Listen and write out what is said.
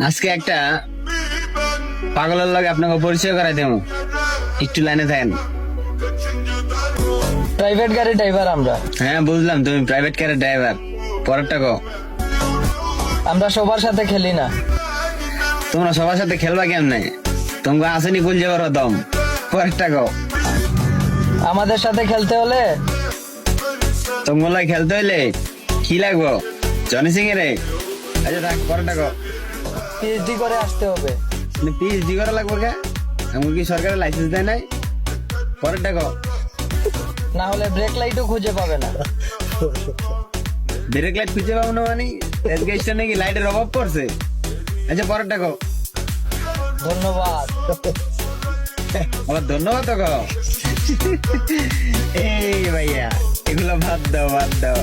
আজকে একটা পাগলের লগে আপনাকে পরিচয় করাই দেবো, একটু লাইনে থাকেন। প্রাইভেট গাড়ি ড্রাইভার আমরা। হ্যাঁ বুঝলাম, তুমি প্রাইভেট কারের ড্রাইভার। পরেরটা কো। আমরা সবার সাথে খেলি না। তোমরা সবার সাথে খেলবা কেমনে? তোমাকে আসেনি কুল যাবার দম। পরেরটা কো। আমাদের সাথে খেলতে হলে তোমার খেলতে হইলে কি লাগবো? জনি সিং এর। আচ্ছা থাক, পরেরটা কো। পিএইচডি করে আসতে হবে। পিএইচডি করা লাগবো কে? এমন কি সরকারের লাইসেন্স দেয় নাই? পরেরটা কো। না হলে ব্রেক লাইটও খুঁজে পাবে না। ব্রেক লাইট খুঁজে পাবো না মানে দেশটা নাকি লাইটের অভাব পড়ছে? আচ্ছা পরেরটা কো। ধন্যবাদ। আবার ধন্যবাদ তো কো। এই ভাইয়া, এগুলো বাদ দাও বাদ দাও।